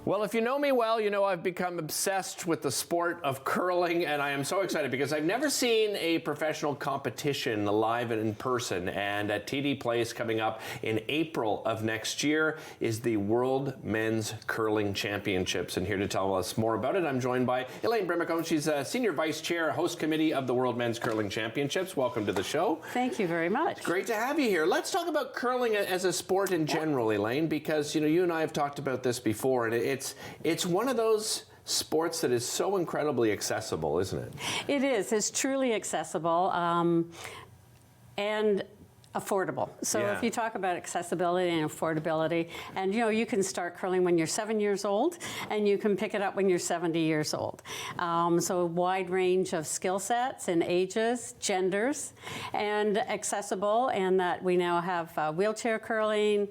Well, if you know me well, you know I've become obsessed with the sport of curling, and I am so excited because I've never seen a professional competition live and in person. And at TD Place coming up in April of next year is the World Men's Curling Championships. And here to tell us more about it, I'm joined by Elaine Brimicombe. She's a Senior Vice Chair, Host Committee of the World Men's Curling Championships. Welcome to the show. Thank you very much. It's great to have you here. Let's talk about curling as a sport in general, Elaine, because you and I have talked about this before, and it's one of those sports that is so incredibly accessible, isn't it? It is. It's truly accessible and affordable. So if you talk about accessibility and affordability, and you can start curling when you're 7 years old, and you can pick it up when you're 70 years old. So a wide range of skill sets and ages, genders, and accessible, and that we now have wheelchair curling,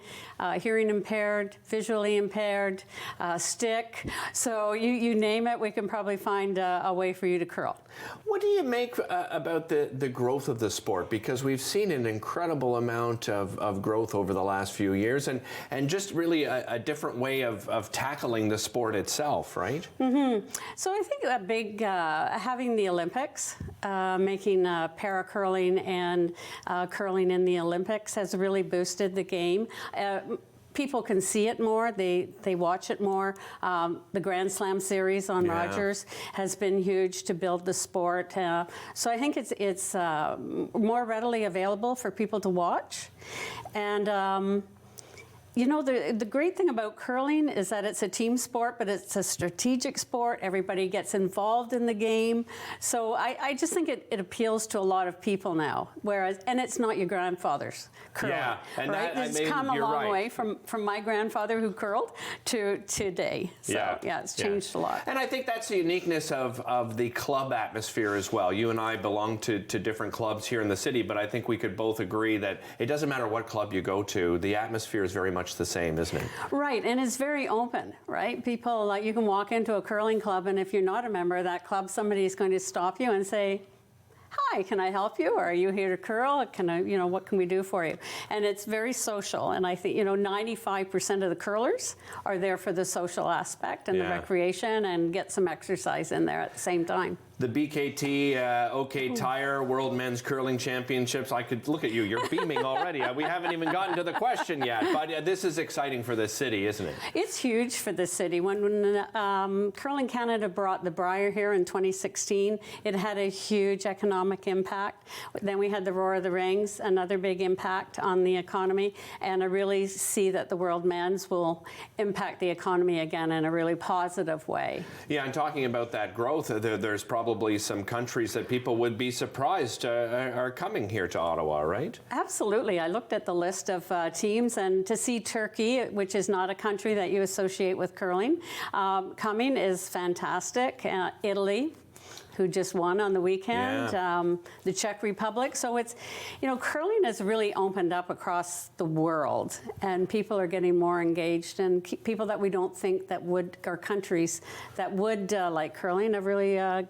hearing impaired, visually impaired, stick. So you name it, we can probably find a way for you to curl. What do you make about the growth of the sport? Because we've seen an incredible amount of growth over the last few years, and just really a different way of tackling the sport itself, right? Mm-hmm. So I think a big, having the Olympics, making para-curling and curling in the Olympics has really boosted the game. People can see it more, they watch it more. The Grand Slam series on Rogers has been huge to build the sport. So I think it's more readily available for people to watch. And the great thing about curling is that it's a team sport, but it's a strategic sport. Everybody gets involved in the game. So I just think it appeals to a lot of people now. And it's not your grandfather's curling. Yeah, and right? It's come a long way from my grandfather who curled to today. So it's changed a lot. And I think that's the uniqueness of the club atmosphere as well. You and I belong to different clubs here in the city, but I think we could both agree that it doesn't matter what club you go to, the atmosphere is very much the same, isn't it? Right, and it's very open, right? People, you can walk into a curling club, and if you're not a member of that club, somebody's going to stop you and say, "Hi, can I help you? Or are you here to curl? What can we do for you?" And it's very social, and I think 95% of the curlers are there for the social aspect and the recreation, and get some exercise in there at the same time. The BKT OK Tire World Men's Curling Championships. I could look at you. You're beaming already. We haven't even gotten to the question yet, but this is exciting for the city, isn't it? It's huge for the city. When Curling Canada brought the Briar here in 2016, it had a huge economic impact. Then we had the Roar of the Rings, another big impact on the economy, and I really see that the World Men's will impact the economy again in a really positive way. Yeah, and talking about that growth, there's probably some countries that people would be surprised are coming here to Ottawa, right? Absolutely. I looked at the list of teams, and to see Turkey, which is not a country that you associate with curling, coming is fantastic. Italy, who just won on the weekend, the Czech Republic. So it's, curling has really opened up across the world, and people are getting more engaged, and people that we don't think that would, or countries that would like curling have really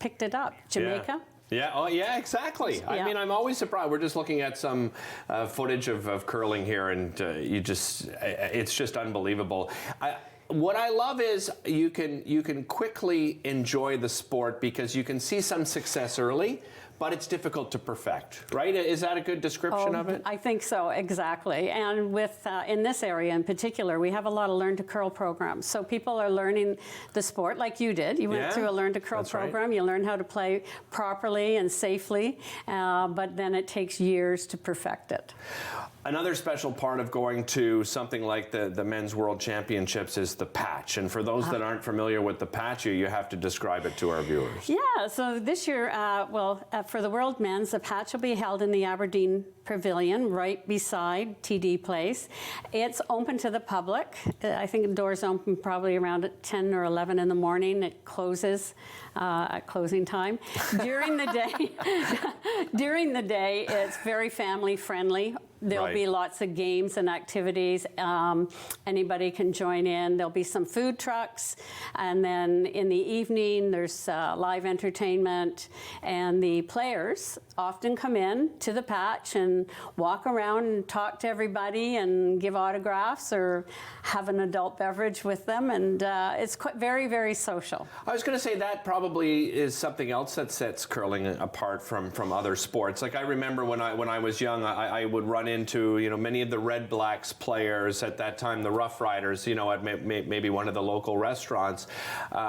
picked it up. Jamaica. Yeah, oh yeah, exactly. I mean, I'm always surprised. We're just looking at some footage of curling here, and it's just unbelievable. What I love is you can quickly enjoy the sport because you can see some success early, but it's difficult to perfect, right? Is that a good description of it? I think so, exactly. And with in this area in particular, we have a lot of Learn to Curl programs. So people are learning the sport like you did. You went through a Learn to Curl program. Right. You learn how to play properly and safely, but then it takes years to perfect it. Another special part of going to something like the Men's World Championships is the patch. And for those that aren't familiar with the patch, you have to describe it to our viewers. Yeah, so this year, for the World Men's, the patch will be held in the Aberdeen Pavilion right beside TD Place. It's open to the public. I think the doors open probably around 10 or 11 in the morning. It closes at closing time. During the day, it's very family friendly. There'll be lots of games and activities. Anybody can join in. There'll be some food trucks. And then in the evening, there's live entertainment. And the players often come in to the patch and walk around and talk to everybody and give autographs or have an adult beverage with them. And it's quite very, very social. I was going to say that probably is something else that sets curling apart from other sports. Like I remember when I was young, I would run into many of the Red Blacks players at that time, the Rough Riders, at maybe one of the local restaurants.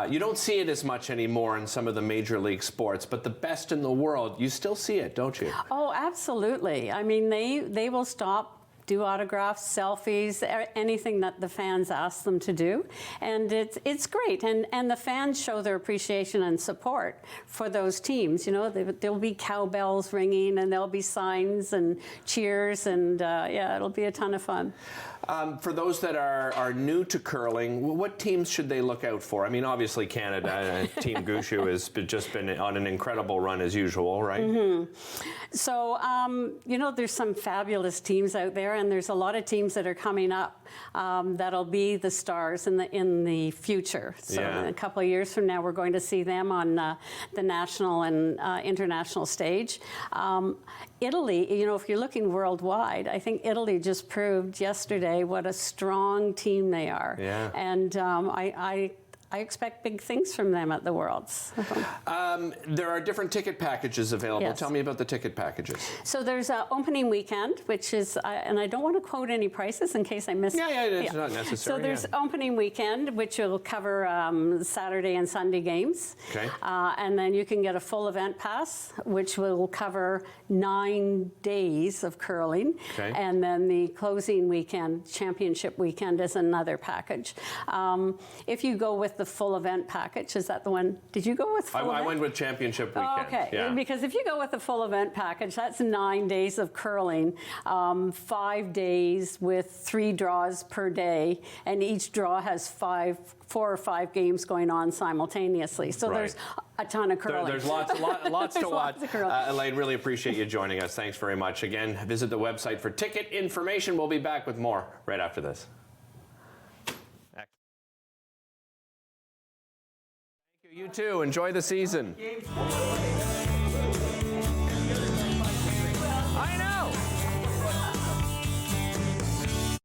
You don't see it as much anymore in some of the major league sports, but the best in the world, you still see it, don't you? Oh, absolutely. I mean, they will stop, do autographs, selfies, anything that the fans ask them to do. And it's great. And the fans show their appreciation and support for those teams. There'll be cowbells ringing and there'll be signs and cheers and yeah, it'll be a ton of fun. For those that are new to curling, what teams should they look out for? I mean, obviously Canada, Team Gushu has just been on an incredible run as usual, right? Mm-hmm. So, there's some fabulous teams out there, and there's a lot of teams that are coming up that'll be the stars in the future. So in a couple of years from now, we're going to see them on the national and international stage. Italy, if you're looking worldwide, I think Italy just proved yesterday what a strong team they are. Yeah. And I expect big things from them at the Worlds. There are different ticket packages available. Yes. Tell me about the ticket packages. So there's opening weekend, which is, and I don't want to quote any prices in case I miss. It's not necessary. So there's opening weekend, which will cover Saturday and Sunday games. Okay. And then you can get a full event pass, which will cover 9 days of curling. Okay. And then the closing weekend, championship weekend, is another package. If you go with the full event package, is that the one? Did you go with full event? I went with championship weekend. Oh, okay, yeah. Because if you go with the full event package, that's 9 days of curling, 5 days with 3 draws per day, and each draw has 4 or 5 games going on simultaneously. So there's a ton of curling. There's lots to watch. Elaine, really appreciate you joining us. Thanks very much. Again, visit the website for ticket information. We'll be back with more right after this. You too. Enjoy the season.